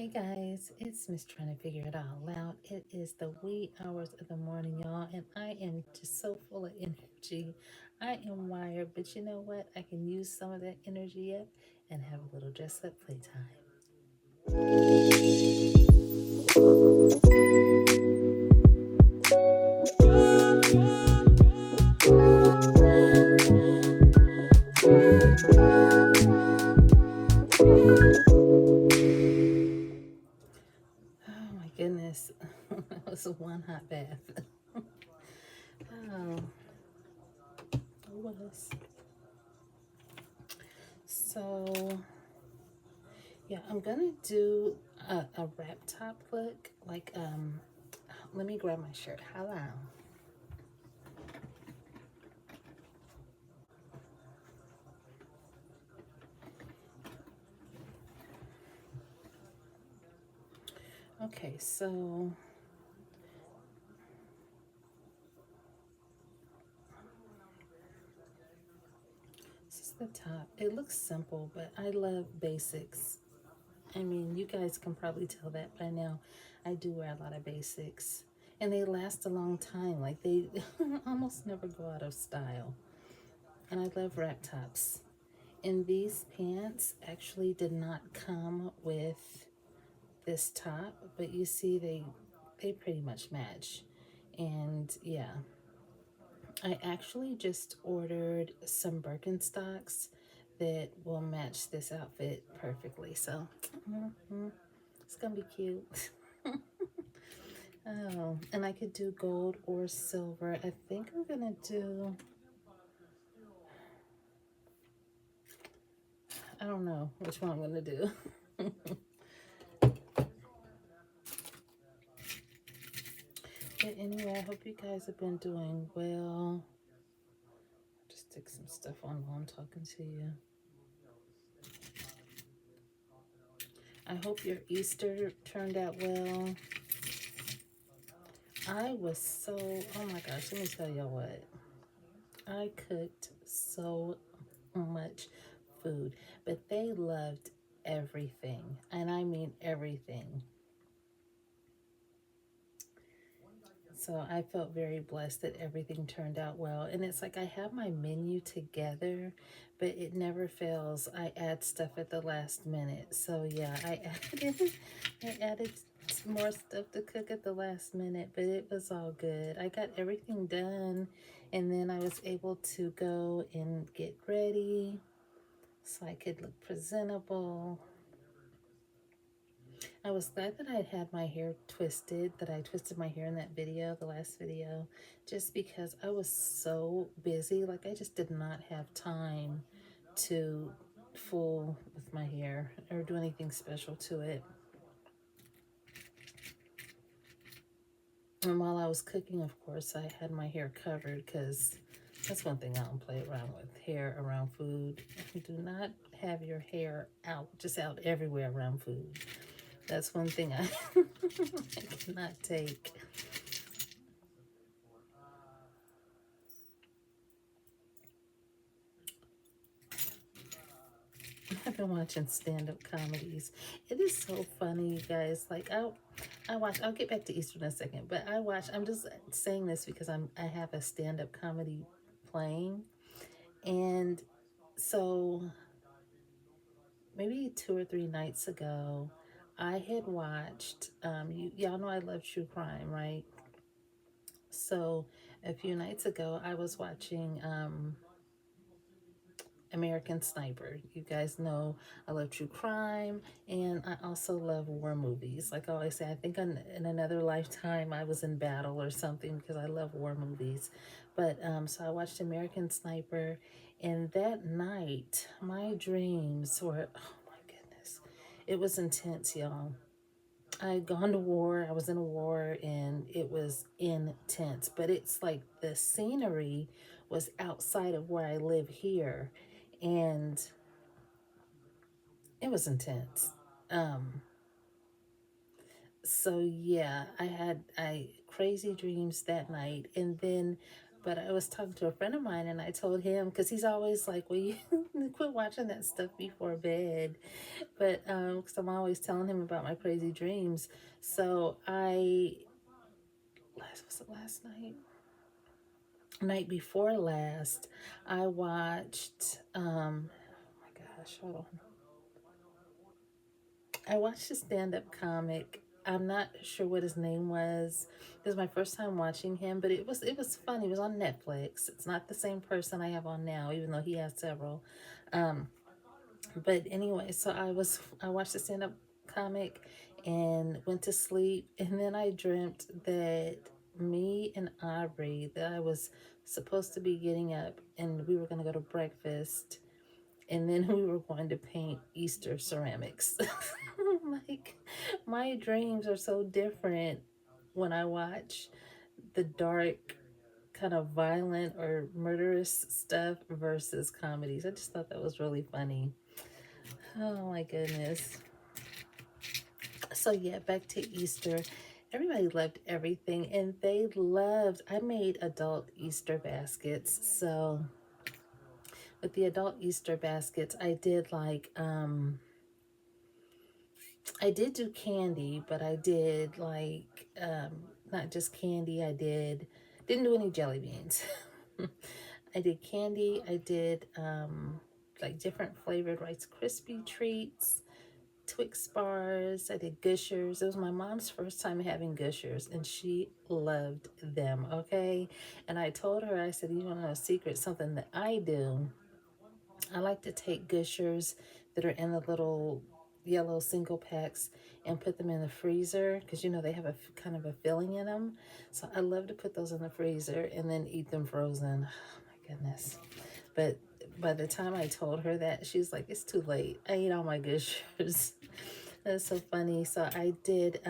Hey guys, it's Miss trying to figure it all out. It is the wee hours of the morning, y'all, and I am just so full of energy. I am wired, but you know what? I can use some of that energy up and have a little dress up playtime. Oh my goodness, that was one hot bath. Oh, it was. So, yeah, I'm gonna do a wrap top look. Let me grab my shirt. Hello. Okay, so this is the top. It looks simple, but I love basics. I mean, you guys can probably tell that by now. I do wear a lot of basics, and they last a long time. Like they almost never go out of style. And I love wrap tops. And these pants actually did not come with this top, but you see they pretty much match. And yeah, I actually just ordered some Birkenstocks that will match this outfit perfectly. So it's gonna be cute. Oh, and I could do gold or silver. I think I'm gonna do, I don't know which one I'm gonna do. But anyway, I hope you guys have been doing well. Just stick some stuff on while I'm talking to you. I hope your Easter turned out well. I was so, oh my gosh, let me tell y'all what. I cooked so much food, but they loved everything. And I mean everything. So I felt very blessed that everything turned out well. And it's like I have my menu together, but it never fails. I add stuff at the last minute. So yeah, I added more stuff to cook at the last minute, but it was all good. I got everything done, and then I was able to go and get ready so I could look presentable. I was glad that I had my hair twisted, that I twisted my hair in that video, the last video, just because I was so busy. Like, I just did not have time to fool with my hair or do anything special to it. And while I was cooking, of course, I had my hair covered because that's one thing I don't play around with, hair around food. Do not have your hair out, just out everywhere around food. That's one thing I, I cannot take. I've been watching stand-up comedies. It is so funny, you guys. Like I watch. I'll get back to Easter in a second, but I watch. I'm just saying this because I have a stand-up comedy playing, and so maybe 2 or 3 nights ago, I had watched. Y'all know I love true crime, right? So a few nights ago, I was watching. American Sniper. You guys know I love true crime, and I also love war movies. Like I always say, I think in another lifetime I was in battle or something because I love war movies. But so I watched American Sniper, and that night my dreams were, oh my goodness, it was intense, y'all. I had gone to war. I was in a war, and it was intense. But it's like the scenery was outside of where I live here, and it was intense. Um, so yeah, I had I crazy dreams that night, and then But I was talking to a friend of mine and I told him, because he's always like, well, you quit watching that stuff before bed. But because I'm always telling him about my crazy dreams. So was it last night? Night before last, I watched, oh my gosh, hold on. I watched a stand up comic. I'm not sure what his name was. It was my first time watching him, but it was funny. It was on Netflix. It's not the same person I have on now, even though he has several. Um, but anyway, so I watched the stand up comic and went to sleep, and then I dreamt that me and Aubrey, that I was supposed to be getting up and we were going to go to breakfast, and then we were going to paint Easter ceramics. Like, my dreams are so different when I watch the dark, kind of violent or murderous stuff versus comedies. I just thought that was really funny. Oh my goodness. So, yeah, back to Easter. Everybody loved everything, and I made adult Easter baskets. So, with the adult Easter baskets, I did do candy, but I did not just candy. Didn't do any jelly beans. I did candy. I did like different flavored Rice Krispie treats, Twix bars. I did Gushers. It was my mom's first time having Gushers, and she loved them. Okay, and I told her, I said, "You want to know a secret? Something that I do. I like to take Gushers that are in the little yellow single packs and put them in the freezer, because they have a kind of a filling in them. So I love to put those in the freezer and then eat them frozen. Oh my goodness. But by the time I told her that, she was like, it's too late. I ate all my Gushers. That's so funny. So I did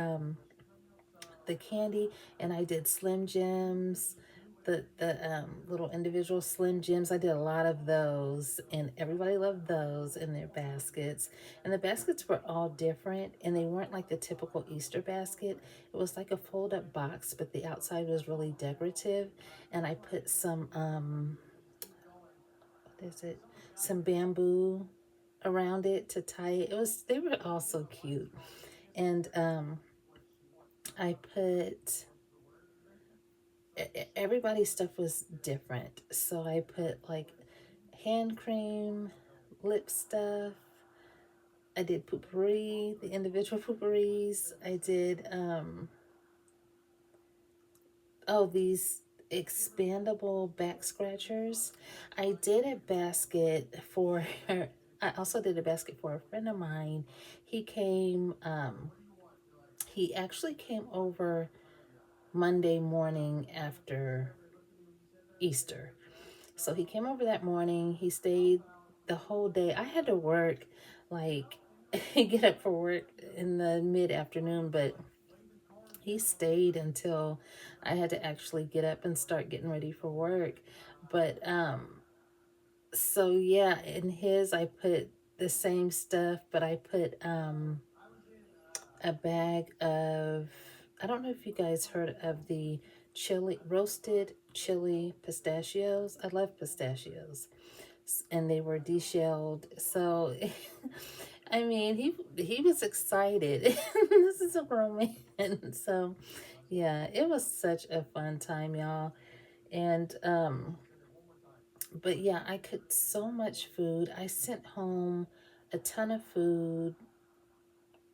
the candy, and I did Slim Jims, the little individual Slim Jims. I did a lot of those, and everybody loved those in their baskets. And the baskets were all different, and they weren't like the typical Easter basket. It was like a fold up box, but the outside was really decorative. And I put some what is it? Some bamboo around it to tie it. They were all so cute. And I put everybody's stuff was different. So I put like hand cream, lip stuff. I did poopery, the individual pooperies. I did these expandable back scratchers. I did a basket for I also did a basket for a friend of mine. He came he actually came over Monday morning after Easter. So he came over that morning. He stayed the whole day. I had to work, like, get up for work in the mid afternoon, but he stayed until I had to actually get up and start getting ready for work. But, so yeah, in his, I put the same stuff, but I put, a bag of, I don't know if you guys heard of the roasted chili pistachios. I love pistachios, and they were deshelled. So, I mean, he was excited. This is a grown man. So, yeah, it was such a fun time, y'all. And but yeah, I cooked so much food. I sent home a ton of food,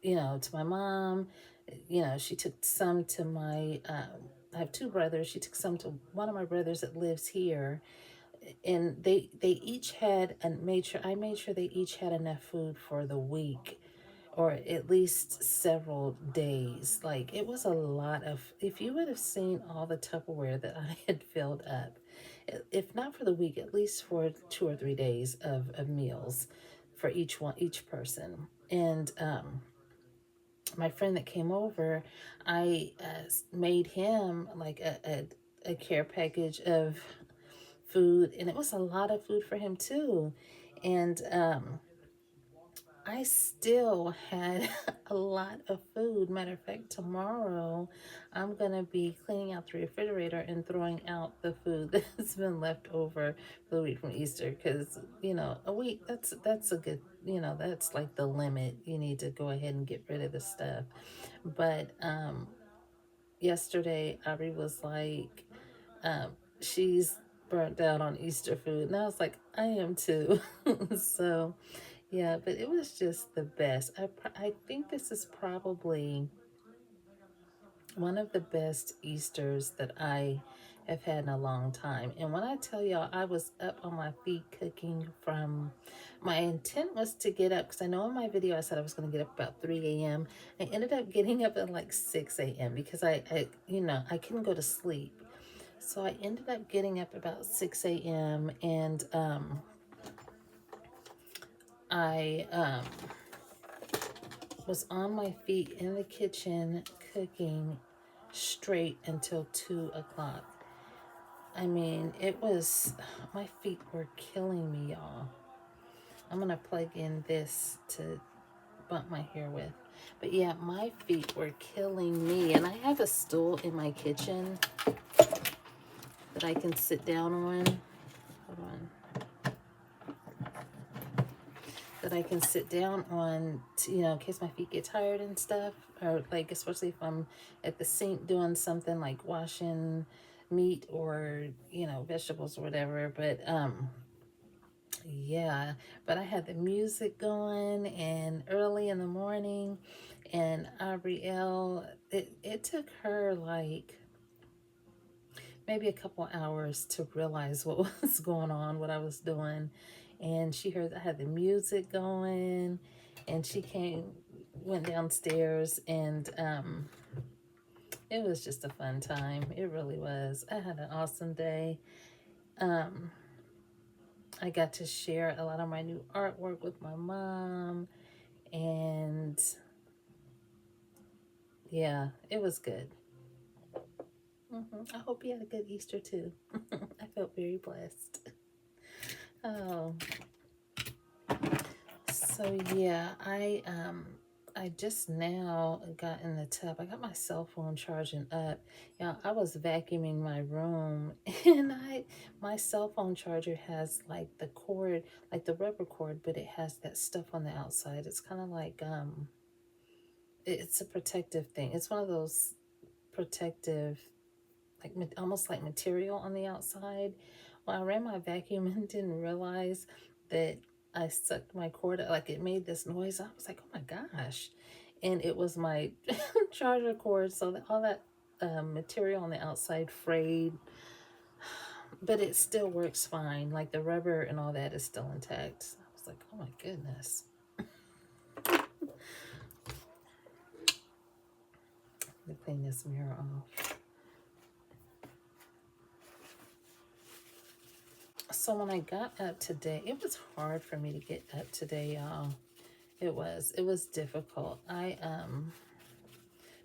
to my mom. She took some to my. I have two brothers. She took some to one of my brothers that lives here, and they each had, and I made sure they each had enough food for the week, or at least several days. Like, it was a lot of, if you would have seen all the Tupperware that I had filled up, if not for the week, at least for 2 or 3 days of meals for each person. And my friend that came over, I made him like a care package of food, and it was a lot of food for him too. And I still had a lot of food. Matter of fact, tomorrow I'm gonna be cleaning out the refrigerator and throwing out the food that's been left over for the week from Easter. Because a week, that's a good, that's like the limit. You need to go ahead and get rid of the stuff. But yesterday, Aubrey was like, she's burnt out on Easter food, and I was like, I am too. So. Yeah, but it was just the best. I think this is probably one of the best Easters that I have had in a long time. And when I tell y'all, I was up on my feet cooking from, my intent was to get up, because I know in my video I said I was going to get up about 3 a.m. I ended up getting up at like 6 a.m. because I couldn't go to sleep. So I ended up getting up about 6 a.m. and I was on my feet in the kitchen cooking straight until 2 o'clock. I mean, my feet were killing me, y'all. I'm gonna plug in this to bump my hair with. But yeah, my feet were killing me. And I have a stool in my kitchen that I can sit down on. Hold on. That I can sit down on, to, in case my feet get tired and stuff, or like especially if I'm at the sink doing something like washing meat or vegetables or whatever. But yeah, but I had the music going and early in the morning, and Aubrielle, it took her like maybe a couple hours to realize what was going on, what I was doing. And she heard I had the music going, and she went downstairs, and it was just a fun time. It really was. I had an awesome day. I got to share a lot of my new artwork with my mom, and yeah, it was good. I hope you had a good Easter too. I felt very blessed. Oh, so yeah, I just now got in the tub. I got my cell phone charging up. I was vacuuming my room, and my cell phone charger has like the cord, like the rubber cord, but it has that stuff on the outside. It's kind of like it's a protective thing. It's one of those protective, like almost like material on the outside. Well, I ran my vacuum and didn't realize that I sucked my cord, like it made this noise. I was like, oh my gosh. And it was my charger cord. So that all that material on the outside frayed, but it still works fine. Like the rubber and all that is still intact. I was like, oh my goodness. Let me clean this mirror off. So when I got up today, it was hard for me to get up today, y'all. It was difficult.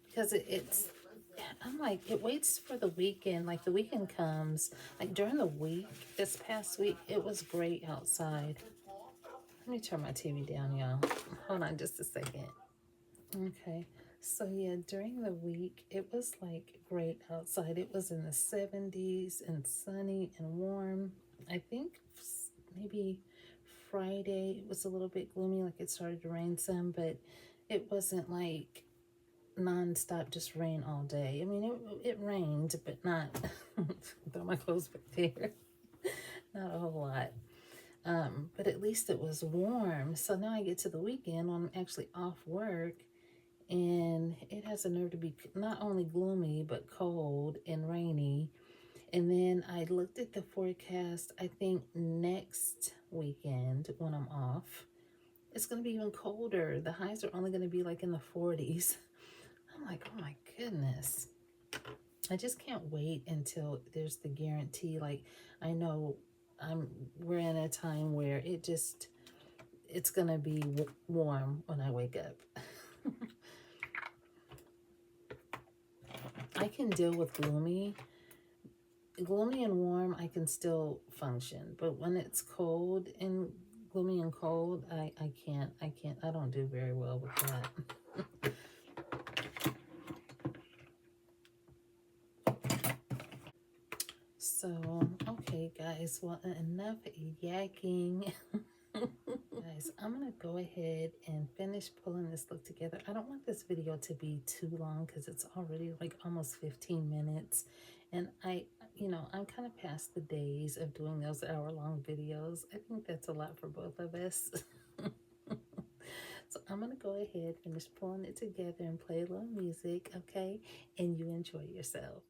Because I'm like, it waits for the weekend. Like the weekend comes, like during the week, this past week, it was great outside. Let me turn my TV down, y'all. Hold on just a second. Okay. So yeah, during the week, it was like great outside. It was in the 70s and sunny and warm. I think maybe Friday it was a little bit gloomy, like it started to rain some, but it wasn't like non-stop just rain all day. I mean, it rained, but not throw my clothes back there. Not a whole lot. But at least it was warm. So now I get to the weekend when I'm actually off work, and it has a nerve to be not only gloomy but cold and rainy. And then I looked at the forecast. I think next weekend when I'm off, it's going to be even colder. The highs are only going to be like in the 40s. I'm like, oh my goodness. I just can't wait until there's the guarantee. Like, I know we're in a time where it's going to be warm when I wake up. I can deal with gloomy and warm. I can still function, but when it's cold and gloomy and cold, I don't do very well with that. So, okay, guys, well, enough yakking. Guys, I'm gonna go ahead and finish pulling this look together. I don't want this video to be too long because it's already like almost 15 minutes. And I'm kind of past the days of doing those hour-long videos. I think that's a lot for both of us. So I'm gonna go ahead, finish pulling it together and play a little music, okay? And you enjoy yourself.